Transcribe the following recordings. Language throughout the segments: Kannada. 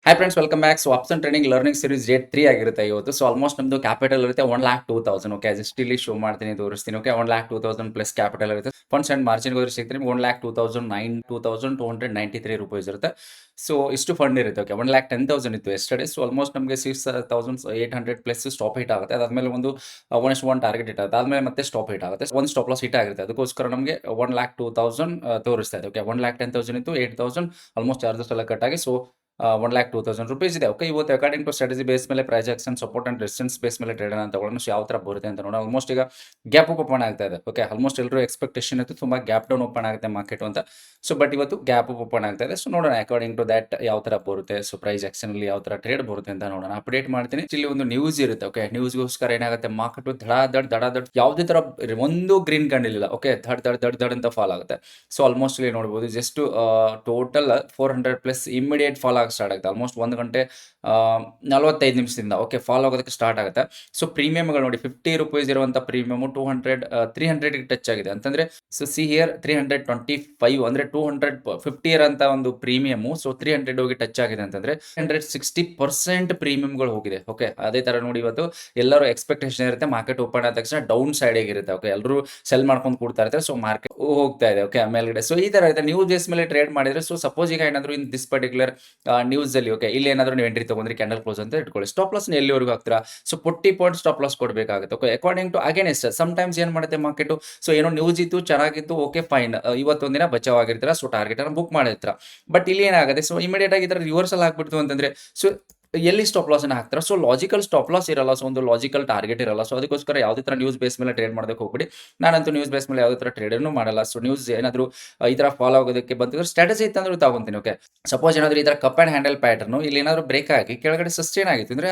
Hi friends, welcome back. So option trading learning series day 3 ಆಗಿರುತ್ತೆ ಇವತ್ತು. ಸೊ ಆಲ್ಮೋಸ್ಟ್ ನಮ್ದು ಕ್ಯಾಪಿಟಲ್ ಇರುತ್ತೆ 1,02,000. ಓಕೆ, ಜಸ್ಟ್ ಇಲ್ಲಿ ಶೋ ಮಾಡ್ತೀನಿ, ತೋರಿಸ್ತೀನಿ. ಓಕೆ, 1,02,000 ಪ್ಲಸ್ ಕ್ಯಾಪಿಟಲ್ ಇರುತ್ತೆ. ಫಂಡ್ಸ್ ಅಂಡ್ ಮಾರ್ಜಿನ್ ಹೋದ್ರೆ ಸಿಗ್ತೀನಿ 1,02,293 ರೂಪೀಸ್ ಇರುತ್ತೆ. ಸೊ ಇಷ್ಟು ಫಂಡ್ ಇರುತ್ತೆ. ಓಕೆ, 1,10,000 ಇತ್ತು ಎಸ್ಟರ್ಡೇ. ಸೊ ಆಲ್ಮೋಸ್ಟ್ ನಮಗೆ 6,800 ಪ್ಲಸ್ ಸ್ಟಾಪ್ ಹಿಟ್ ಆಗುತ್ತೆ. ಅದಾದ್ಮೇಲೆ ಒಂದು 1:1 ಟಾರ್ಗೆಟ್ ಹಿಟ್ ಆಗುತ್ತೆ. ಆದ್ಮೇಲೆ ಮತ್ತೆ ಸ್ಟಾಪ್ ಹಿಟ್ ಆಗುತ್ತೆ. ಒಂದು ಸ್ಟಾಪ್ ಲಾಸ್ ಹಿಟ್ ಆಗುತ್ತೆ. ಅದಕ್ಕೋಸ್ಕರ ನಮಗೆ 1,02,000 ತೋರಿಸ್ತಾ ಇದೆ. ಓಕೆ, 1,10,000 ಇತ್ತು, 8,000 ಆಲ್ಮೋಸ್ಟ್ ಚಾರ್ಜಸ್ ಎಲ್ಲ ಕಟ್ ಆಗಿ. ಸೊ 1,02,000 ರೂಪೀಸ್ ಇದೆ. ಓಕೆ, ಇವತ್ತು ಅಕಾರ್ಡಿಂಗ್ ಟು ಸ್ಟ್ರಾಟಜಿ ಬೇಸ್ ಮೇಲೆ price action support and resistance base ಮೇಲೆ ಟ್ರೇಡ್ ಅನ್ನು ತಗೊಳ್ಳೋಣ. ಸೊ ಯಾವ ಥರ ಬರುತ್ತೆ ಅಂತ ನೋಡೋಣ. ಆಲ್ಮೋಸ್ಟ್ ಈಗ ಗ್ಯಾಪ್ ಅಪ್ ಓಪನ್ ಆಗ್ತಾ ಇದೆ. ಓಕೆ, ಆಲ್ಮೋಸ್ಟ್ ಎಲ್ಲರೂ ಎಕ್ಸ್ಪೆಕ್ಟೇಷನ್ ಇತ್ತು ತುಂಬ ಗ್ಯಾಪ್ ಡೌನ್ ಓಪನ್ ಆಗುತ್ತೆ ಮಾರ್ಕೆಟ್ ಅಂತ. ಸೊ ಬಟ್ ಇವತ್ತು ಗ್ಯಾಪ್ ಅಪ್ ಓಪನ್ ಆಗ್ತಾ ಇದೆ. ಸೊ ನೋಡೋಣ ಅಕಾರ್ಡಿಂಗ್ ಟು ದ್ಯಾಟ್ ಯಾವ ಥರ ಬರುತ್ತೆ. ಸೊ ಪ್ರೈಸ್ ಆಕ್ಷನ್ ಅಲ್ಲಿ ಯಾವ ಥರ ಟ್ರೇಡ್ ಬರುತ್ತೆ ಅಂತ ನೋಡೋಣ. ಅಪ್ಡೇಟ್ ಮಾಡ್ತೀನಿ. ಇಲ್ಲಿ ಒಂದು ನ್ಯೂಸ್ ಇರುತ್ತೆ. ಓಕೆ, ನ್ಯೂಸ್ಗೋಸ್ಕರ ಏನಾಗುತ್ತೆ, ಮಾರ್ಕೆಟ್ ದಡ ಯಾವುದೇ ಥರ ಒಂದು ಗ್ರೀನ್ ಕ್ಯಾಂಡಲ್ ಇಲ್ಲ. ಓಕೆ, ದಡ್ ಅಂತ ಫಾಲ್ ಆಗುತ್ತೆ. ಸೊ ಆಲ್ಮೋಸ್ಟ್ ಇಲ್ಲಿ ನೋಡ್ಬೋದು, just total 400 plus immediate fall ಆಗಿ ಸ್ಟಾರ್ಟ್ ಆಗುತ್ತೆ. ಆಲ್ಮೋಸ್ಟ್ 1 ಗಂಟೆ 45 ನಿಮಿಷದಿಂದ ಓಕೆ ಫಾಲ್ ಆಗೋದಕ್ಕೆ ಸ್ಟಾರ್ಟ್ ಆಗುತ್ತೆ. ಸೊ ಪ್ರೀಮಿಯಮ್ಗಳು ನೋಡಿ, 50 ರೂಪೀಸ್ ಇರುವಂಥ ಪ್ರೀಮಿಯಮ್ 300ಗೆ ಟಚ್ ಆಗಿದೆ ಅಂತಂದ್ರೆ. ಸೊ ಸಿ ಹಿಯರ್ 325 ಅಂದ್ರೆ 250 ಇರೋಂಥ ಒಂದು ಪ್ರೀಮಿಯಮು. ಸೊ 300 ಹೋಗಿ ಟಚ್ ಆಗಿದೆ ಅಂತಂದ್ರೆ 160% ಪ್ರೀಮಿಯಮ್ಗಳು ಹೋಗಿದೆ. ಓಕೆ, ಅದೇ ತರ ನೋಡಿ, ಇವತ್ತು ಎಲ್ಲರೂ ಎಕ್ಸ್ಪೆಕ್ಟೇಷನ್ ಇರುತ್ತೆ ಮಾರ್ಕೆಟ್ ಓಪನ್ ಆದ ತಕ್ಷಣ ಡೌನ್ ಸೈಡ್ ಇರುತ್ತೆ. ಓಕೆ, ಎಲ್ಲರೂ ಸೆಲ್ ಮಾಡ್ಕೊಂಡು ಕೂಡ್ತಾ ಇರ್ತಾರೆ. ಸೊ ಮಾರ್ಕೆಟ್ ಹೋಗ್ತಾ ಇದೆ. ಓಕೆ, ಮೇಲ್ಗಡೆ. ಸೊ ಈ ತರ ಇರುತ್ತೆ. ನ್ಯೂಸ್ ಬೇಸ್ ಮೇಲೆ ಟ್ರೇಡ್ ಮಾಡಿದ್ರೆ, ಸೊ ಸಪೋಸ್ ಈಗ ಏನಾದ್ರು ಇನ್ ದಿಸ್ ಪರ್ಟಿಕ್ಯುಲರ್ ನ್ಯೂಸ್ ಅಲ್ಲಿ ಓಕೆ ಇಲ್ಲಿ ಏನಾದ್ರು ನೀವು ಎಂಟ್ರಿ ತಗೊಂಡ್ರೆ ಕ್ಯಾಂಡಲ್ ಕ್ಲೋಸ್ ಅಂತ ಇಟ್ಕೊಳ್ಳಿ. ಸ್ಟಾಪ್ ಲಾಸ್ ಎಲ್ಲಿವರೆಗೂ ಹಾಕ್ತೀರಾ? ಸೊ 40 ಪಾಯಿಂಟ್ ಸ್ಟಾಪ್ ಲಾಸ್ ಕೊಡಬೇಕಾಗುತ್ತೆ. Okay, according to against some times ಏನ್ ಮಾಡುತ್ತೆ ಮಾರ್ಕೆಟ್. ಸೊ ಏನೋ ನ್ಯೂಸ್ ಇತ್ತು, ಚೆನ್ನಾಗಿತ್ತು, ಓಕೆ ಫೈನ್, ಇವತ್ತೊಂದಿನ ಬಚಾವ್ ಆಗಿರ್ತೀರಾ. ಸೊ ಟಾರ್ಗೆಟ್ ಅನ್ನು ಬುಕ್ ಮಾಡಿರ್ತೀರಾ. ಬಟ್ ಇಲ್ಲಿ ಏನಾಗುತ್ತೆ, ಸೊ ಇಮಿಡಿಯೇಟ್ ಆಗಿ ಇದರ ರಿವರ್ಸಲ್ ಆಗ್ಬಿಡ್ತು ಅಂತಂದ್ರೆ, ಸೊ ಎಲ್ಲಿ ಸ್ಟಾಪ್ ಲಾಸ್ ಅನ್ನ ಹಾಕ್ತಾರೆ. ಸೊ ಲಾಜಿಕಲ್ ಸ್ಟಾಪ್ ಲಾಸ್ ಇರಲ್ಲ. ಸೊ ಒಂದು ಲಾಜಿಕಲ್ ಟಾರ್ಗೆಟ್ ಇರಲ್ಲ. ಸೊ ಅದಕ್ಕೋಸ್ಕರ ಯಾವುದೇ ತರ ನ್ಯೂಸ್ ಬೇಸ್ ಮೇಲೆ ಟ್ರೇಡ್ ಮಾಡೋದಕ್ಕೆ ಹೋಗ್ಬಿಡಿ. ನಾನಂತೂ ನ್ಯೂಸ್ ಬೇಸ್ ಮೇಲೆ ಯಾವುದೇ ತರ ಟ್ರೇಡನ್ನು ಮಾಡಲ್ಲ. ಸೊ ನ್ಯೂಸ್ ಏನಾದ್ರು ಈ ತರ ಫಾಲೋ ಆಗೋದಕ್ಕೆ ಬಂತಿದ್ರೆ ಸ್ಟ್ರಾಟಜಿ ಇತ್ತಂದ್ರೆ ತಗೊಂತೀನಿ. ಓಕೆ, ಸಪೋಸ್ ಏನಾದ್ರು ಈ ತರ ಕಪ್ ಅಂಡ್ ಹ್ಯಾಂಡಲ್ ಪ್ಯಾಟರ್ನ್ ಇಲ್ಲಿ ಏನಾದ್ರು ಬ್ರೇಕ್ ಆಗಿ ಕೆಳಗಡೆ ಸಸ್ಟೈನ್ ಆಗಿತ್ತು ಅಂದ್ರೆ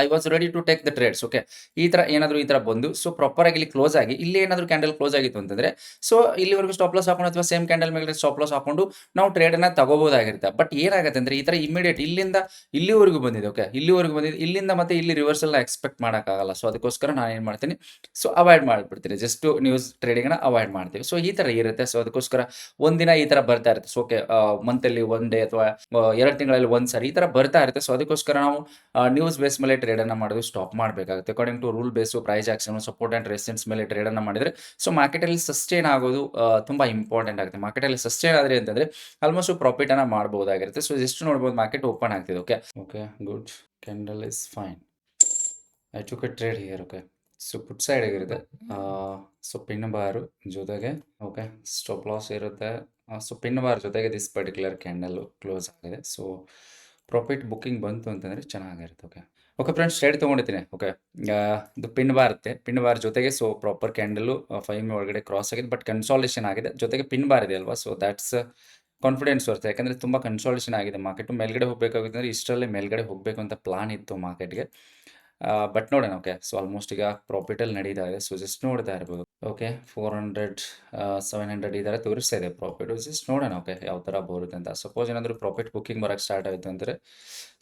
I was ready to take the trades. Okay, ಈ ತರ ಏನಾದ್ರು ಈ ತರ ಬಂದು ಸೊ ಪ್ರಾಪರ್ ಆಗಿ ಇಲ್ಲಿ ಕ್ಲೋಸ್ ಆಗಿ ಇಲ್ಲಿ ಏನಾದ್ರು ಕ್ಯಾಂಡಲ್ ಕ್ಲೋಸ್ ಆಗಿತ್ತು ಅಂತಂದ್ರೆ, ಸೊ ಇಲ್ಲಿವರೆಗೂ ಸ್ಟಾಪ್ ಲಾಸ್ ಹಾಕೊಂಡು ಅಥವಾ ಸೇಮ್ ಕ್ಯಾಂಡಲ್ ಮೇಲೆ ಸ್ಟಾಪ್ ಲಾಸ್ ಹಾಕೊಂಡು ನಾವು ಟ್ರೇಡ್ ಅನ್ನ ತಗೋಬಹುದಾಗಿರುತ್ತೆ. ಬಟ್ ಏನಾಗುತ್ತೆ ಅಂದ್ರೆ, ಈ ತರ ಇಮಿಡಿಯೇಟ್ ಇಲ್ಲಿಂದ ಇಲ್ಲಿವರೆಗೂ ಬಂದಿದೆ. ಓಕೆ, ಇಲ್ಲಿವರೆಗೂ ಬಂದಿದೆ, ಇಲ್ಲಿಂದ ಮತ್ತೆ ಇಲ್ಲಿ ರಿವರ್ಸಲ್ ಎಕ್ಸ್ಪೆಕ್ಟ್ ಮಾಡೋಕ್ಕಾಗಲ್ಲ. ಸೊ ಅದಕ್ಕೋಸ್ಕರ ನಾನು ಏನು ಮಾಡ್ತೀನಿ, ಸೊ ಅವಾಯ್ಡ್ ಮಾಡಿಬಿಡ್ತೀನಿ. ಜಸ್ಟ್ ನ್ಯೂಸ್ ಟ್ರೇಡಿಂಗ್ನ ಅವಾಯ್ಡ್ ಮಾಡ್ತೀವಿ. ಸೊ ಈ ಥರ ಇರುತ್ತೆ. ಸೊ ಅದಕ್ಕೋಸ್ಕರ ಒಂದಿನ ಈ ಥರ ಬರ್ತಾ ಇರುತ್ತೆ. ಸೊ ಓಕೆ, ಮಂತಲ್ಲಿ ಒನ್ ಡೇ ಅಥವಾ 2 ತಿಂಗಳಲ್ಲಿ ಒಂದು ಸಾರಿ ಈ ಥರ ಬರ್ತಾ ಇರುತ್ತೆ. ಸೊ ಅದಕ್ಕೋಸ್ಕರ ನಾವು ನ್ಯೂಸ್ ಬೇಸ್ ಮೇಲೆ ಟ್ರೇಡನ್ನು ಮಾಡೋದು ಸ್ಟಾಪ್ ಮಾಡಬೇಕಾಗುತ್ತೆ. According to rule base price action support and resistance ಮೇಲೆ ಟ್ರೇಡನ್ನು ಮಾಡಿದರೆ, ಸೊ ಮಾರ್ಕೆಟಲ್ಲಿ ಸಸ್ಟೈನ್ ಆಗೋದು ತುಂಬ ಇಂಪಾರ್ಟೆಂಟ್ ಆಗುತ್ತೆ. ಮಾರ್ಕೆಟಲ್ಲಿ ಸಸ್ಟೈನ್ ಆದರೆ ಅಂತಂದರೆ ಆಲ್ಮೋಸ್ಟ್ ಪ್ರಾಫಿಟನ್ನು ಮಾಡ್ಬೋದಾಗಿರುತ್ತೆ. ಸೊ ಎಷ್ಟು ನೋಡ್ಬೋದು, ಮಾರ್ಕೆಟ್ ಓಪನ್ ಆಗ್ತಿದೆ. Okay okay good, candle is fine. I took a trade here. Okay, so put side ಆಗಿರುತ್ತೆ. ಸೊ ಪಿನ್ ಬಾರು ಜೊತೆಗೆ ಓಕೆ ಸ್ಟಾಪ್ ಲಾಸ್ ಇರುತ್ತೆ. ಸೊ ಪಿನ್ ಬಾರ್ ಜೊತೆಗೆ ದಿಸ್ ಪರ್ಟಿಕ್ಯುಲರ್ ಕ್ಯಾಂಡಲ್ ಕ್ಲೋಸ್ ಆಗಿದೆ. ಸೊ ಪ್ರಾಫಿಟ್ ಬುಕ್ಕಿಂಗ್ ಬಂತು ಅಂತಂದರೆ ಚೆನ್ನಾಗಿರುತ್ತೆ. ಓಕೆ ಓಕೆ ಫ್ರೆಂಡ್ಸ್, ಟ್ರೇಡ್ ತೊಗೊಂಡಿದ್ದೀನಿ. ಓಕೆ, ಇದು ಪಿನ್ ಬಾರ್ ಇರುತ್ತೆ. ಪಿನ್ ಬಾರ್ ಜೊತೆಗೆ ಸೊ ಪ್ರಾಪರ್ ಕ್ಯಾಂಡಲು 5 ಒಳಗಡೆ ಕ್ರಾಸ್ ಆಗಿದೆ. ಬಟ್ ಕನ್ಸಾಲೇಷನ್ ಆಗಿದೆ, ಜೊತೆಗೆ ಪಿನ್ ಬಾರ್ ಇದೆ ಅಲ್ವಾ. ಸೊ ದ್ಯಾಟ್ಸ್ ಕಾನ್ಫಿಡೆನ್ಸ್ ಬರುತ್ತೆ. ಯಾಕಂದರೆ ತುಂಬ ಕನ್ಸಾಲೇಷನ್ ಆಗಿದೆ. ಮಾರ್ಕೆಟು ಮೇಲ್ಗಡೆ ಹೋಗಬೇಕಾಗುತ್ತೆ ಅಂದರೆ ಇಷ್ಟರಲ್ಲೇ ಮೇಲ್ಗಡೆ ಹೋಗಬೇಕು ಅಂತ ಪ್ಲಾನ್ ಇತ್ತು ಮಾರ್ಕೆಟ್ಗೆ. ಬಟ್ ನೋಡೋಣ. ಓಕೆ, ಸೊ ಆಲ್ಮೋಸ್ಟ್ ಈಗ ಪ್ರಾಫಿಟಲ್ಲಿ ನಡೀತಾ ಇದೆ. ಸೊ ಜಸ್ಟ್ ನೋಡ್ತಾ ಇರ್ಬೋದು. ಓಕೆ, 400 700 ಈ ಥರ ತೋರಿಸ್ತಾ ಇದೆ ಪ್ರಾಫಿಟು. ಜಸ್ಟ್ ನೋಡೋಣ. ಓಕೆ, ಯಾವ ಥರ ಬರುತ್ತೆ ಅಂತ. ಸಪೋಸ್ ಏನಾದರೂ ಪ್ರಾಫಿಟ್ ಬುಕ್ಕಿಂಗ್ ಬರೋಕ್ಕೆ ಸ್ಟಾರ್ಟ್ ಆಯಿತು ಅಂದರೆ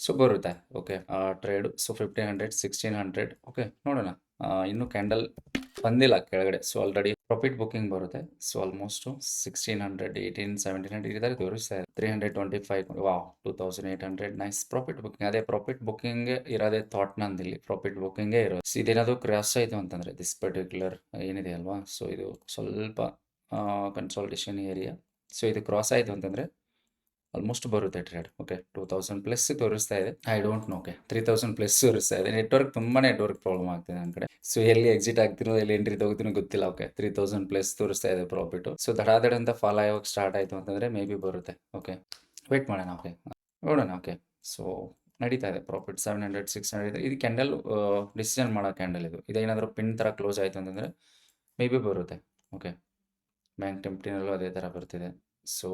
ಸೊ ಬರುತ್ತೆ. ಓಕೆ, ಟ್ರೇಡು ಸೊ 1500 1600 ಓಕೆ ನೋಡೋಣ. ಇನ್ನೂ ಕ್ಯಾಂಡಲ್ ಬಂದಿಲ್ಲ ಕೆಳಗಡೆ. ಸೊ ಆಲ್ರೆಡಿ ಪ್ರಾಫಿಟ್ ಬುಕ್ಕಿಂಗ್ ಬರುತ್ತೆ. ಸೊ ಆಲ್ಮೋಸ್ಟು 1600 18 1700 ಈ ಥರ ತೋರಿಸ್ತಾ ಇದೆ. 325 ವಾವ್ 2800 ನೈಸ್ ಪ್ರಾಫಿಟ್ ಬುಕ್ಕಿಂಗ್. ಅದೇ ಪ್ರಾಫಿಟ್ ಬುಕ್ಕಿಂಗ್ ಇರೋದೇ ಥಾಟ್ ನಂದಿಲ್ಲಿ. ಪ್ರಾಫಿಟ್ ಬುಕ್ಕಿಂಗೇ ಇರೋದು. ಇದೇನಾದರೂ ಕ್ರಾಸ್ ಆಯಿತು ಅಂತಂದರೆ ದಿಸ್ ಪರ್ಟಿಕ್ಯುಲರ್ ಏನಿದೆ ಅಲ್ವಾ. ಸೊ ಇದು ಸ್ವಲ್ಪ ಕನ್ಸಾಲ್ಟೇಷನ್ ಏರಿಯಾ. ಸೊ ಇದು ಕ್ರಾಸ್ ಆಯಿತು ಅಂತಂದರೆ ಆಲ್ಮೋಸ್ಟ್ ಬರುತ್ತೆ ಟ್ರೇಡ್. ಓಕೆ, 2000 ಪ್ಲಸ್ ತೋರಿಸ್ತಾ ಇದೆ. I don't know. Okay, 3000 plus ತೋರಿಸ್ತಾ ಇದೆ. ನೆಟ್ವರ್ಕ್ ಪ್ರಾಬ್ಲಮ್ ಆಗ್ತಿದೆ ನನ್ನ ಕಡೆ. ಸೊ ಎಲ್ಲಿ ಎಕ್ಸಿಟ್ ಆಗ್ತೀನೋ ಎಲ್ಲಿ ಎಂಟ್ರಿ ತಗೋತೀನೋ ಗೊತ್ತಿಲ್ಲ. ಓಕೆ, 3000 ಪ್ಲಸ್ ತೋರಿಸ್ತಾ ಇದೆ ಪ್ರಾಫಿಟು. ಸೊ ದಡ ಅಂತ ಫಾಲ್ ಆಗೋಕ್ಕೆ ಸ್ಟಾರ್ಟ್ ಆಯಿತು ಅಂತಂದರೆ ಮೇ ಬಿ ಬರುತ್ತೆ. ಓಕೆ, ವೇಟ್ ಮಾಡೋಣ. ಓಕೆ ನೋಡೋಣ. ಓಕೆ, ಸೊ ನಡೀತಾ ಇದೆ ಪ್ರಾಫಿಟ್ 700 600. ಇದು ಕ್ಯಾಂಡಲ್ ಡಿಸಿಷನ್ ಮಾಡೋ ಕ್ಯಾಂಡಲ್ ಇದು. ಇದೇನಾದರೂ ಪಿನ್ ಥರ ಕ್ಲೋಸ್ ಆಯಿತು ಅಂತಂದರೆ ಮೇ ಬಿ ಬರುತ್ತೆ. ಓಕೆ, ಬ್ಯಾಂಕ್ ನಿಫ್ಟಿನಲ್ಲೂ ಅದೇ ಥರ ಬರ್ತಿದೆ. ಸೊ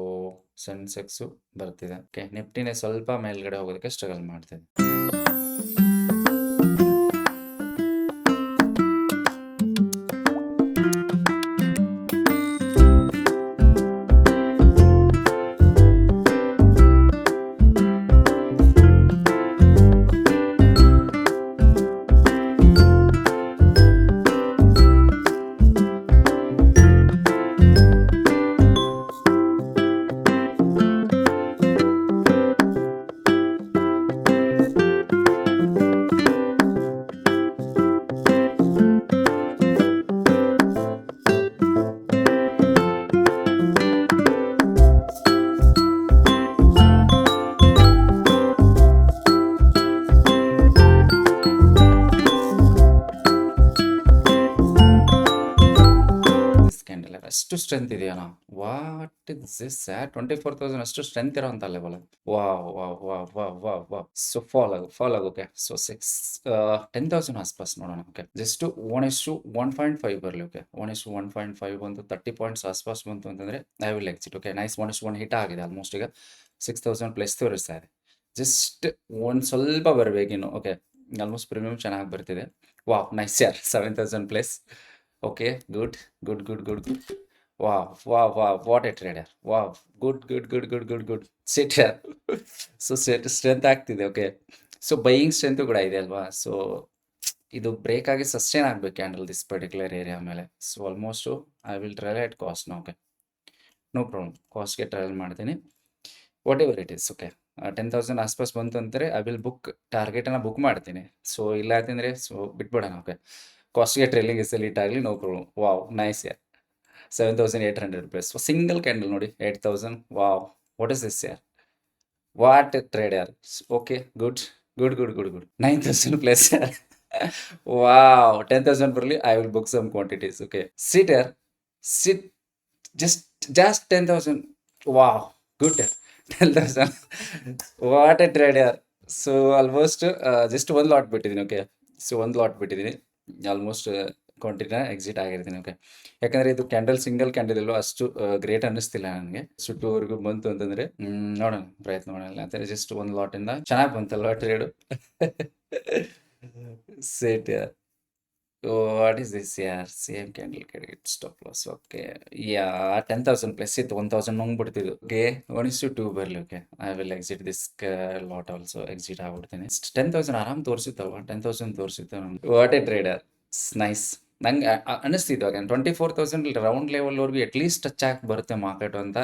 ಸೆನ್ಸೆಕ್ಸು ಬರ್ತಿದೆ. ಓಕೆ, ನಿಫ್ಟಿನೇ ಸ್ವಲ್ಪ ಮೇಲ್ಗಡೆ ಹೋಗೋದಕ್ಕೆ ಸ್ಟ್ರಗಲ್ ಮಾಡ್ತಿದೆ. ಸ್ಟ್ರೆಂತ್ ಇದೆಯಾ? ವಾಟ್ ಇಸ್ ದಿಸ್ ಯಾರ್? 24,000 ಅಷ್ಟು ಸ್ಟ್ರೆಂತ್ ಇರೋಂಥ level. Wow! Wow! Wow! Wow! Wow! Wow! So fall ಆಗು ಓಕೆ. ಸೊ 10,000 ಆಸ್ಪಾಸ್ ನೋಡೋಣ. ಓಕೆ. ಜಸ್ಟ್ 1:1.5 ಬರಲಿ. ಓಕೆ. 1:1.5 ಬಂತು 30 ಪಾಯಿಂಟ್ಸ್ ಆಸ್ಪಾಸ್ ಬಂತು ಅಂತಂದ್ರೆ I will exit. Okay. Nice 1:1 hit ಆಗಿದೆ ಆಲ್ಮೋಸ್ಟ್ ಈಗ 6,000 ಪ್ಲಸ್ ತೋರಿಸ್ತಾ ಇದೆ. ಜಸ್ಟ್ ಒಂದು ಸ್ವಲ್ಪ ಬರಬೇಕಿನ್ನು. ಓಕೆ. ಆಲ್ಮೋಸ್ಟ್ ಪ್ರೀಮಿಯಂ ಚೆನ್ನಾಗಿ ಬರ್ತಿದೆ. ವಾವ್! ನೈಸ್ ಯಾರ್ 7,000 plus. Okay. Good. Good, good, good, good. Wow! Wow! Wow! What a trader. Wow! Good, good, good, good, good, good. Sit ಯಾರ್. ಸೊ ಸ್ಟ್ರೆಂತ್ ಆಗ್ತಿದೆ. ಓಕೆ. ಸೊ ಬೈಯಿಂಗ್ ಸ್ಟ್ರೆಂತು ಕೂಡ ಇದೆ ಅಲ್ವಾ? ಸೊ ಇದು ಬ್ರೇಕ್ ಆಗಿ ಸಸ್ಟೈನ್ ಆಗಬೇಕು ಕ್ಯಾಂಡಲ್ ದಿಸ್ ಪರ್ಟಿಕ್ಯುಲರ್ ಏರಿಯಾ ಮೇಲೆ. So almost I will trail at cost. Okay. No problem. ಕಾಸ್ಟ್ಗೆ ಟ್ರಯಲ್ ಮಾಡ್ತೀನಿ. Whatever it is. Okay. 10,000 ಆಸ್ಪಾಸ್ ಬಂತು ಅಂತಾರೆ ಐ ವಿಲ್ ಟಾರ್ಗೆಟನ್ನು ಬುಕ್ ಮಾಡ್ತೀನಿ. ಸೊ ಇಲ್ಲ ಅಂತಂದರೆ ಸೊ ಬಿಟ್ಬಿಡೋಣ. ಓಕೆ. ಕಾಸ್ಟ್ಗೆ ಟ್ರೇಲಿಂಗ್ ಎಸೆಲಿಟ್ ಆಗಲಿ ನೋ ಪ್ರಾಬ್ಲಮ್. ವಾವ್! ನೈಸ್ ಯಾರ್ 7,800 ಪ್ಲಸ್. ಸಿಂಗಲ್ ಕ್ಯಾಂಡಲ್ ನೋಡಿ 8,000. ವಾವ್! ವಾಟ್ ಇಸ್ ದಿಸ್ ಯಾರ್? ವಾಟ್ ಟ್ರೇಡ್ ಯಾರ್. Okay. Good, good, good, good, good. 9,000 plus ಯಾರ್. ವಾವ್! 10,000 ಬರಲಿ I will book some quantities. Okay. Sit ಯಾರ್. ಸಿಟ್. ಜಸ್ಟ್ 10,000. ವಾವ್! ಗುಡ್ ಯಾರ್ 10,000. ವಾಟ್ ಎ ಟ್ರೇಡ್ ಯಾರ್. ಸೊ ಆಲ್ಮೋಸ್ಟ್ ಜಸ್ಟ್ ಒಂದು ಲಾಟ್ ಬಿಟ್ಟಿದ್ದೀನಿ. ಓಕೆ. ಸೊ ಒಂದು ಲಾಟ್ ಬಿಟ್ಟಿದ್ದೀನಿ. ಆಲ್ಮೋಸ್ಟ್ ಕ್ವಾಂಟಿಟಿನ ಎಕ್ಸಿಟ್ ಆಗಿರ್ತೀನಿ. ಓಕೆ. ಯಾಕಂದರೆ ಇದು ಸಿಂಗಲ್ ಕ್ಯಾಂಡಲ್ ಇಲ್ಲೋ ಅಷ್ಟು ಗ್ರೇಟ್ ಅನ್ನಿಸ್ತಿಲ್ಲ ನನಗೆ. ಸೊ 2ವರೆಗೂ ಬಂತು ಅಂತಂದರೆ ನೋಡೋಣ ಪ್ರಯತ್ನ ಮಾಡೋಣ ಅಂತಂದರೆ ಜಸ್ಟ್ ಒಂದು ಲಾಟಿಂದ ಚೆನ್ನಾಗಿ ಬಂತಲ್ವಾ ಟ್ರೇಡು. ಸೇಟ್ ಯಾರ್. ವಾಟ್ ಈಸ್ ದಿಸ್ ಯಾರ್. ಸೇಮ್ ಕ್ಯಾಂಡಲ್ ಕೆಳಗೆ stop loss. Okay. Yeah 10,000 plus ಇತ್ತು 1,000 ನುಂಗ್ಬಿಡ್ತಿದ್ದು. ಓಕೆ. 1:2 ಬರಲಿ. Okay. I will exit this lot also. Exit ಆಗ್ಬಿಡ್ತೀನಿ. 10,000 ಆರಾಮ್ ತೋರಿಸುತ್ತಲ್ವಾ? 10,000 ತೋರಿಸುತ್ತೆ ನಮ್ಗೆ. What a trader. ನೈಸ್. ನಂಗೆ ಅನ್ನಿಸ್ತಿತ್ತು ಆಗ 24,000 ರೌಂಡ್ ಲೆವೆಲ್ವರೆಗೂ ಅಟ್ಲೀಸ್ಟ್ ಟಚ್ ಆಗಿ ಬರುತ್ತೆ ಮಾರ್ಕೆಟು ಅಂತ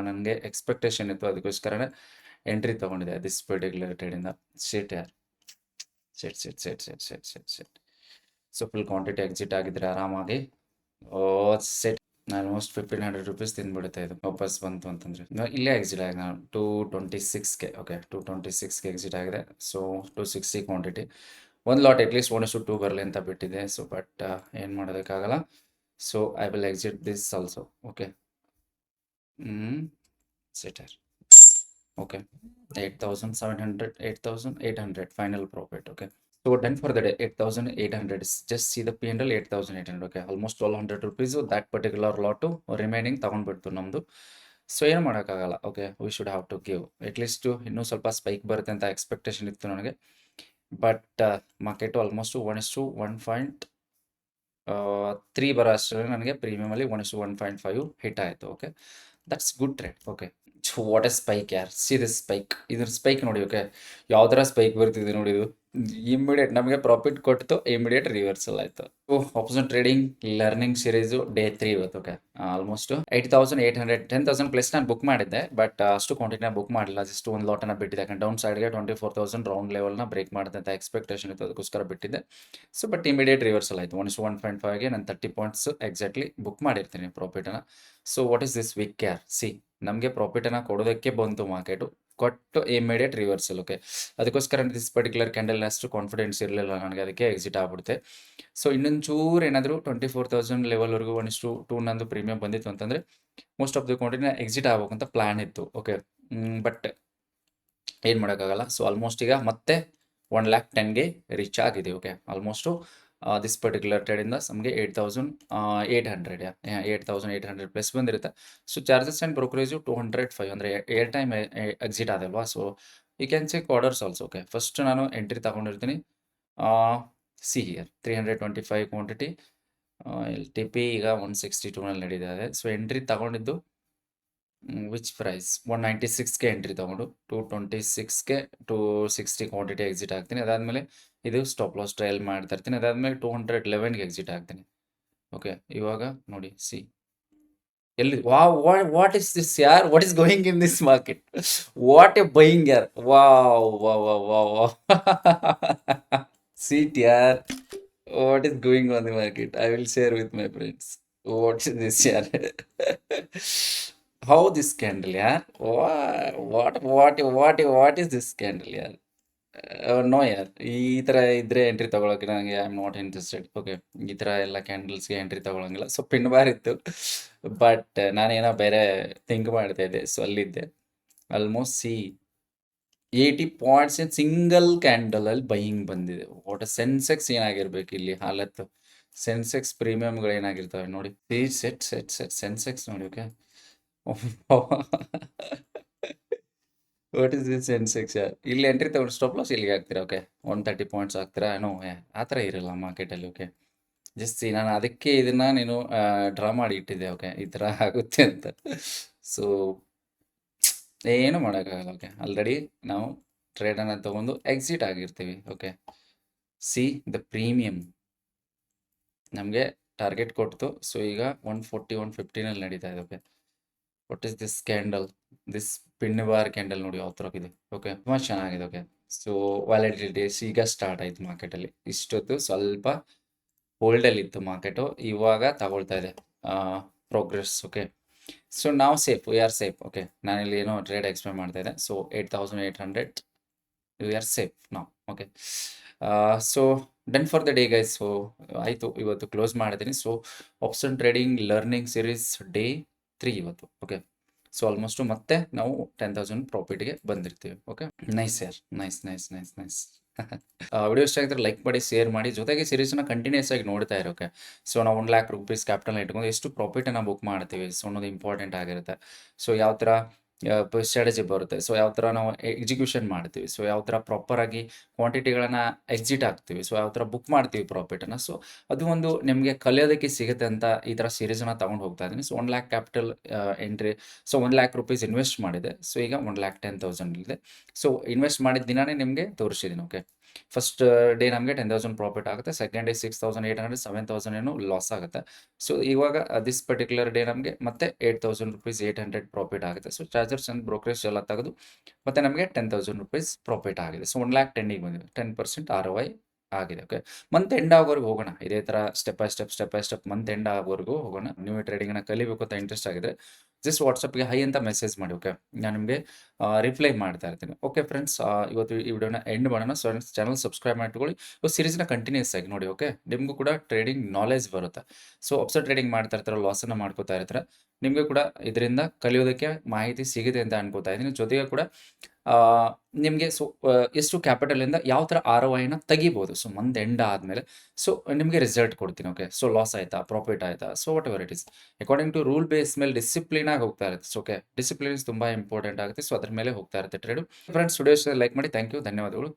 ನನಗೆ ಎಕ್ಸ್ಪೆಕ್ಟೇಷನ್ ಇತ್ತು. ಅದಕ್ಕೋಸ್ಕರನೇ ಎಂಟ್ರಿ ತೊಗೊಂಡಿದ್ದೆ ದಿಸ್ ಪರ್ಟಿಕ್ಯುಲರ್ ಟ್ರೇಡಿಂದ. ಶೇಟ್ ಯಾರ್. Set. So full quantity exit ಆಗಿದ್ರೆ ಆರಾಮಾಗಿ ಸೆಟ್. ಆಲ್ಮೋಸ್ಟ್ 1,500 ರೂಪೀಸ್ ತಿಂದ್ಬಿಡುತ್ತೆ ಇದು ವಾಪಸ್ ಬಂತು ಅಂತಂದರೆ. ಇಲ್ಲೇ ಎಕ್ಸಿಟ್ ಆಗಿದೆ ನಾನು 226ಗೆ. ಓಕೆ. 226ಗೆ ಎಕ್ಸಿಟ್ ಆಗಿದೆ. So 260 quantity. ಒಂದು ಲಾಟ್ ಅಟ್ಲೀಸ್ಟ್ 1:2 ಬರಲಿ ಅಂತ ಬಿಟ್ಟಿದೆ. ಸೊ ಬಟ್ ಏನು ಮಾಡೋದಕ್ಕಾಗಲ್ಲ. So I will exit this also. Okay. ಸೆಟರ್. Okay. 8,700 8,800 final profit. Okay. So done for the day 8,800. Just see the P&L 8,800. Okay. Almost 1,200 rupees that particular lot remaining ತೊಗೊಂಡ್ಬಿಡ್ತು ನಮ್ಮದು. ಸೊ ಏನು ಮಾಡೋಕ್ಕಾಗಲ್ಲ. Okay. We should have to give at least ಇನ್ನೂ ಸ್ವಲ್ಪ ಸ್ಪೈಕ್ ಬರುತ್ತೆ ಅಂತ ಎಕ್ಸ್ಪೆಕ್ಟೇಷನ್ ಇತ್ತು ನನಗೆ. ಬಟ್ ಮಾರ್ಕೆಟು ಆಲ್ಮೋಸ್ಟು 1:1.3 ಬರೋ ಅಷ್ಟರಲ್ಲಿ ನನಗೆ ಪ್ರೀಮಿಯಮಲ್ಲಿ 1:1.5 ಹಿಟ್ ಆಯಿತು. Okay. That's good trade. Okay. What a spike ಯಾರ್. See this spike. ಇದ್ರ ಸ್ಪೈಕ್ ನೋಡಿ. ಓಕೆ. ಯಾವ ಥರ ಸ್ಪೈಕ್ ಬರ್ತಿದೆ ನೋಡಿ ಇದು. ಇಮಿಡಿಯೇಟ್ ನಮಗೆ ಪ್ರಾಫಿಟ್ ಕೊಟ್ಟು ಇಮಿಡಿಯೇಟ್ ರಿವರ್ಸಲ್ ಆಯಿತು. Option trading learning series day 3 ಇವತ್ತು. ಓಕೆ. ಆಲ್ಮೋಸ್ಟ್ 8,800 10,000 ಪ್ಲಸ್ ನಾನು ಬುಕ್ ಮಾಡಿದ್ದೆ. ಬಟ್ ಅಷ್ಟು ಕ್ವಾಂಟಿಟಿನ ಬುಕ್ ಮಾಡಿಲ್ಲ. ಜಸ್ಟ್ ಒಂದು ಲಾಟನ್ನು ಬಿಟ್ಟಿದ್ದೆ. ಯಾಕಂದ್ರೆ ಡೌನ್ ಸೈಡ್ಗೆ 24,000 ರೌಂಡ್ ಲೆವೆಲ್ನ ಬ್ರೇಕ್ ಮಾಡುತ್ತೆ ಅಂತ ಎಕ್ಸ್ಪೆಕ್ಟೇಷನ್ ಇತ್ತು. ಅದಕ್ಕೋಸ್ಕರ ಬಿಟ್ಟಿದ್ದೆ. ಸೊ ಬಟ್ ಇಮಿಡಿಯೇಟ್ ರಿವರ್ಸಲ್ ಆಯಿತು. 1:1.5ಗೆ ನಾನು 30 ಪಾಯಿಂಟ್ಸ್ ಎಕ್ಸಾಕ್ಟ್ಲಿ ಬುಕ್ ಮಾಡಿರ್ತೀನಿ ಪ್ರಾಫಿಟನ್ನು. So what is this wick ಯಾರ್. ಸಿ ನಮಗೆ ಪ್ರಾಫಿಟನ್ನು ಕೊಡೋದಕ್ಕೆ ಬಂತು ಮಾರ್ಕೆಟು. ಕೊಟ್ಟು ಇಮಿಡಿಯೇಟ್ ರಿವರ್ಸಲ್. ಓಕೆ. ಅದಕ್ಕೋಸ್ಕರ ದಿಸ್ ಪರ್ಟಿಕ್ಯುಲರ್ ಕ್ಯಾಂಡಲ್ ಅಷ್ಟು ಕಾನ್ಫಿಡೆನ್ಸ್ ಇರಲಿಲ್ಲ ನನಗೆ. ಅದಕ್ಕೆ ಎಕ್ಸಿಟ್ ಆಗ್ಬಿಡುತ್ತೆ. ಸೊ ಇನ್ನೊಂದು ಚೂರು ಏನಾದರೂ 24,000 ಲೆವೆಲ್ವರೆಗೂ 1:2 ನಂದು ಪ್ರೀಮಿಯಮ್ ಬಂದಿತ್ತು ಅಂತಂದರೆ ಮೋಸ್ಟ್ ಆಫ್ ದ ಕ್ವಾಂಟಿಟಿನ ಎಕ್ಸಿಟ್ ಆಗ್ಬೇಕಂತ ಪ್ಲ್ಯಾನ್ ಇತ್ತು. ಓಕೆ. ಬಟ್ ಏನು ಮಾಡೋಕ್ಕಾಗಲ್ಲ. ಸೊ ಆಲ್ಮೋಸ್ಟ್ ಈಗ ಮತ್ತೆ 1,10,000ಗೆ ರೀಚ್ ಆಗಿದೆ. ಓಕೆ. ಆಲ್ಮೋಸ್ಟು ದಿಸ್ ಪರ್ಟಿಕ್ಯುಲರ್ ಟ್ರೇಡಿಂದ ನಮಗೆ 8,800 ಪ್ಲಸ್ ಬಂದಿರುತ್ತೆ. ಸೊ ಚಾರ್ಜಸ್ ಆ್ಯಂಡ್ ಬ್ರೋಕರೇಜು 205 ಅಂದರೆ 2 ಟೈಮ್ ಎಕ್ಸಿಟ್ ಆದಲ್ವಾ. So you can check orders also. Okay. First ನಾನು ಎಂಟ್ರಿ ತಗೊಂಡಿರ್ತೀನಿ. See here 325 quantity. LTP ಈಗ 162ನಲ್ಲಿ ನಡೀತಾ ಇದೆ. ಸೊ ಎಂಟ್ರಿ ತಗೊಂಡಿದ್ದು ವಿಚ್ ಪ್ರೈಸ್ 196ಗೆ ಎಂಟ್ರಿ ತೊಗೊಂಡು 226ಗೆ 260 ಕ್ವಾಂಟಿಟಿ ಎಕ್ಸಿಟ್ ಆಗ್ತೀನಿ. ಅದಾದಮೇಲೆ ಇದು ಸ್ಟಾಪ್ ಲಾಸ್ ಟ್ರಯಲ್ ಮಾಡ್ತಾ ಇರ್ತೀನಿ. ಅದಾದಮೇಲೆ 211ಗೆ ಎಕ್ಸಿಟ್ ಆಗ್ತೀನಿ. ಓಕೆ. ಇವಾಗ ನೋಡಿ ಸಿ ಎಲ್ಲಿ ವಾಟ್ ಇಸ್ ದಿಸ್ ಯಾರ್. What is going in this market. What A buying ಯಾರ್. ವಾವ್. ಸೀಟ್ ಯಾರ್. What is going on the market. I will share with my friends. What is this ಯಾರ್. How this candle, yaar? What is this candle, yaar? No ಯಾರ್. ಈ ಥರ ಇದ್ರೆ ಎಂಟ್ರಿ ತಗೊಳಕ್ಕೆ ನನಗೆ I am not interested. Okay. ಈ ಥರ ಎಲ್ಲ ಕ್ಯಾಂಡಲ್ಸ್‌ಗೆ ಎಂಟ್ರಿ ತಗೊಳಂಗಿಲ್ಲ. ಸೊ ಪಿನ್ ಬಾರ್ ಇತ್ತು. ಬಟ್ ನಾನೇನೋ ಬೇರೆ ಥಿಂಕ್ ಮಾಡ್ತಾ ಇದ್ದೆ. ಸೊ ಅಲ್ಲಿದ್ದೆ. ಆಲ್ಮೋಸ್ಟ್ 80 ಪಾಯಿಂಟ್ಸ್ ಇನ್ ಸಿಂಗಲ್ ಕ್ಯಾಂಡಲಲ್ಲಿ ಬೈಯಿಂಗ್ ಬಂದಿದೆ. ವಾಟ್ ಅ ಸೆನ್ಸೆಕ್ಸ್ ಏನಾಗಿರ್ಬೇಕು ಇಲ್ಲಿ ಹಾಲತ್ತು. ಸೆನ್ಸೆಕ್ಸ್ ಪ್ರೀಮಿಯಮ್‌ಗಳು ಏನಾಗಿರ್ತವೆ ನೋಡಿ. ಸೆಟ್ ಸೆನ್ಸೆಕ್ಸ್ ನೋಡಿ. Okay. What is this Sensex ಯಾರ್? ಇಲ್ಲಿ ಎಂಟ್ರಿ ತಗೊಂಡು ಸ್ಟಾಪ್ ಲಾಸ್ ಇಲ್ಲಿಗೆ ಹಾಕ್ತೀರಾ? ಓಕೆ. 130 ಪಾಯಿಂಟ್ಸ್ ಹಾಕ್ತೀರಾ? ನೋ ಆ ಥರ ಇರಲ್ಲ ಮಾರ್ಕೆಟಲ್ಲಿ. ಓಕೆ. ಜಸ್ಟ್ ನಾನು ಅದಕ್ಕೆ ಇದನ್ನ ನೀನು ಡ್ರಾ ಮಾಡಿ ಇಟ್ಟಿದ್ದೆ. ಓಕೆ. ಈ ಥರ ಆಗುತ್ತೆ ಅಂತ. ಸೊ ಏನು ಮಾಡೋಕ್ಕಾಗಲ್ಲ. ಓಕೆ. ಆಲ್ರೆಡಿ ನಾವು ಟ್ರೇಡನ್ನು ತೊಗೊಂಡು ಎಕ್ಸಿಟ್ ಆಗಿರ್ತೀವಿ. ಓಕೆ. ಸಿ ದ ಪ್ರೀಮಿಯಮ್ ನಮಗೆ ಟಾರ್ಗೆಟ್ ಕೊಡ್ತು. ಸೊ ಈಗ 140, 115 ನಡೀತಾ ಇದೆ. Okay. What is this candle? This pin bar candle ನೋಡಿ ಯಾವ ಥರ ಇದೆ. ಓಕೆ. ತುಂಬ ಚೆನ್ನಾಗಿದೆ. ಓಕೆ. ಸೊ ವ್ಯಾಲಿಡಿಟಿ ಡೇಸ್ ಈಗ ಸ್ಟಾರ್ಟ್ ಆಯಿತು ಮಾರ್ಕೆಟಲ್ಲಿ. ಇಷ್ಟೊತ್ತು ಸ್ವಲ್ಪ ಹೋಲ್ಡಲ್ಲಿತ್ತು ಮಾರ್ಕೆಟು. ಇವಾಗ ತಗೊಳ್ತಾ ಇದೆ ಪ್ರೋಗ್ರೆಸ್. ಓಕೆ. ಸೊ ನಾವು safe. We are safe. Okay. ನಾನಿಲ್ಲಿ ಏನೋ ಟ್ರೇಡ್ ಎಕ್ಸ್ಪ್ಲೇನ್ ಮಾಡ್ತಾ ಇದ್ದೆ. ಸೊ 8800 ವಿ ಆರ್ ಸೇಫ್ ನಾವು. Okay. So done for the day guys. So ಆಯಿತು, ಇವತ್ತು ಕ್ಲೋಸ್ ಮಾಡಿದ್ದೀನಿ. So option trading learning series day 3 ಇವತ್ತು. ಓಕೆ. ಸೊ ಆಲ್ಮೋಸ್ಟು ಮತ್ತೆ ನಾವು 10,000 ಪ್ರಾಫಿಟ್ಗೆ ಬಂದಿರ್ತೀವಿ. ಓಕೆ. ನೈಸ್ ಯಾರ್. ನೈಸ್. ವಿಡಿಯೋ ಇಷ್ಟ ಆಗಿದ್ರೆ ಲೈಕ್ ಮಾಡಿ, ಶೇರ್ ಮಾಡಿ, ಜೊತೆಗೆ ಸೀರೀಸ್ನ ಕಂಟಿನ್ಯೂಸ್ ಆಗಿ ನೋಡ್ತಾ ಇರೋ. ಓಕೆ. ಸೊ ನಾವು 1 ಲ್ಯಾಕ್ ರುಪೀಸ್ ಕ್ಯಾಪಿಟಲ್ನ ಇಟ್ಕೊಂಡು ಎಷ್ಟು ಪ್ರಾಫಿಟನ್ನು ಬುಕ್ ಮಾಡ್ತೀವಿ ಸೊ ಅನ್ನೋದು ಇಂಪಾರ್ಟೆಂಟ್ ಆಗಿರುತ್ತೆ. ಸೊ ಯಾವ ಥರ ಸ್ಟ್ರಾಟಜಿ ಬರುತ್ತೆ. ಸೊ ಯಾವ ಥರ ನಾವು ಎಕ್ಸಿಕ್ಯೂಷನ್ ಮಾಡ್ತೀವಿ. ಸೊ ಯಾವ ಥರ ಪ್ರಾಪರಾಗಿ ಕ್ವಾಂಟಿಟಿಗಳನ್ನು ಎಕ್ಸಿಟ್ ಆಗ್ತೀವಿ. ಸೊ ಯಾವ ಥರ ಬುಕ್ ಮಾಡ್ತೀವಿ ಪ್ರಾಫಿಟನ್ನು. ಸೊ ಅದು ಒಂದು ನಿಮಗೆ ಕಲಿಯೋದಕ್ಕೆ ಸಿಗುತ್ತೆ ಅಂತ ಈ ಥರ ಸೀರೀಸನ್ನು ತೊಗೊಂಡು ಹೋಗ್ತಾ ಇದ್ದೀನಿ. So 1 lac capital entry. So 1 lac rupees invest ಮಾಡಿದೆ. ಸೊ ಈಗ 1,10,000 ಇದೆ. ಸೊ ಇನ್ವೆಸ್ಟ್ ಮಾಡಿದ ದಿನಾನೇ ನಿಮಗೆ ತೋರಿಸಿದ್ದೀನಿ. ಓಕೆ. ಫಸ್ಟ್ ಡೇ ನಮಗೆ 10,000 ಪ್ರಾಫಿಟ್ ಆಗುತ್ತೆ. ಸೆಕೆಂಡ್ ಡೇ 6,800, 7,000 ಏನೋ ಲಾಸ್ ಆಗುತ್ತೆ. ಸೊ ಇವಾಗ ದಿಸ್ ಪರ್ಟಿಕ್ಯುಲರ್ ಡೇ ನಮಗೆ ಮತ್ತೆ 8,000 ರುಪೀಸ್ 800 ಪ್ರಾಫಿಟ್ ಆಗುತ್ತೆ. ಸೊ ಚಾರ್ಜರ್ಸ್ ಆ್ಯಂಡ್ ಬ್ರೋಕರೇಜ್ ಎಲ್ಲ ತೆಗೆದು ಮತ್ತೆ ನಮಗೆ 10,000 ರುಪೀಸ್ ಪ್ರಾಫಿಟ್ ಆಗಿದೆ. ಸೊ 1,10,000 ಬಂದಿದೆ. 10% ROI ಆಗಿದೆ. ಓಕೆ. ಮಂತ್ ಎಂಡ್ ಆಗೋವರೆಗೂ ಹೋಗೋಣ. ಇದೇ ಥರ step by step month end ಆಗೋವರೆಗೂ ಹೋಗೋಣ. ನ್ಯೂ ಟ್ರೇಡಿಂಗ್ನ ಕಲಿಬೇಕು ಅಂತ ಇಂಟ್ರೆಸ್ಟ್ ಆಗಿದೆ. ಜಸ್ಟ್ ವಾಟ್ಸಪ್ಗೆ ಹೈ ಅಂತ ಮೆಸೇಜ್ ಮಾಡಿ. ಓಕೆ. ನಾನು ನಿಮಗೆ ರಿಪ್ಲೈ ಮಾಡ್ತಾ ಇರ್ತೀನಿ. ಓಕೆ ಫ್ರೆಂಡ್ಸ್, ಇವತ್ತು ಈ ವಿಡಿಯೋನ ಎಂಡ್ ಮಾಡೋಣ. ಸೊ ಚಾನಲ್ ಸಬ್ಸ್ಕ್ರೈಬ್ ಮಾಡಿಟ್ಕೊಳ್ಳಿ. ಸೀರೀಸ್ನ ಕಂಟಿನ್ಯೂಸ್ ಆಗಿ ನೋಡಿ. ಓಕೆ. ನಿಮಗೂ ಕೂಡ ಟ್ರೇಡಿಂಗ್ ನಾಲೆಜ್ ಬರುತ್ತೆ. ಸೊ ಅಪ್ಸೆಟ್ ಟ್ರೇಡಿಂಗ್ ಮಾಡ್ತಾ ಇರ್ತಾರೆ, ಲಾಸನ್ನು ಮಾಡ್ಕೋತಾ ಇರ್ತಾರೆ. ನಿಮಗೆ ಕೂಡ ಇದರಿಂದ ಕಲಿಯೋದಕ್ಕೆ ಮಾಹಿತಿ ಸಿಗಿದೆ ಅಂತ ಅನ್ಕೋತಾ ಇದ್ದೀನಿ. ಜೊತೆಗೆ ಕೂಡ ನಿಮಗೆ ಎಷ್ಟು ಕ್ಯಾಪಿಟಲಿಂದ ಯಾವ ಥರ ROIನ ತೆಗಿಬೋದು. ಸೊ ಮಂತ್ ಎಂಡ್ ಆದಮೇಲೆ ಸೊ ನಿಮಗೆ ರಿಸಲ್ಟ್ ಕೊಡ್ತೀನಿ. ಓಕೆ. ಸೊ ಲಾಸ್ ಆಯಿತಾ, ಪ್ರಾಫಿಟ್ ಆಯಿತಾ, so whatever it is according to rule base ಮೇಲೆ ಡಿಸಿಪ್ಲಿನಾಗಿ ಹೋಗ್ತಾ ಇರುತ್ತೆ. So okay. ಡಿಸಿಪ್ಲಿನ್ಸ್ ತುಂಬ ಇಂಪಾರ್ಟೆಂಟ್ ಆಗುತ್ತೆ. ಸೊ ಅದ್ರ ಮೇಲೆ ಹೋಗ್ತಾ ಇರುತ್ತೆ ಟ್ರೇಡು. ಫ್ರೆಂಡ್ಸ್, ವಿಡಿಯೋಸ್ ಲೈಕ್ ಮಾಡಿ. Thank you. ಧನ್ಯವಾದಗಳು.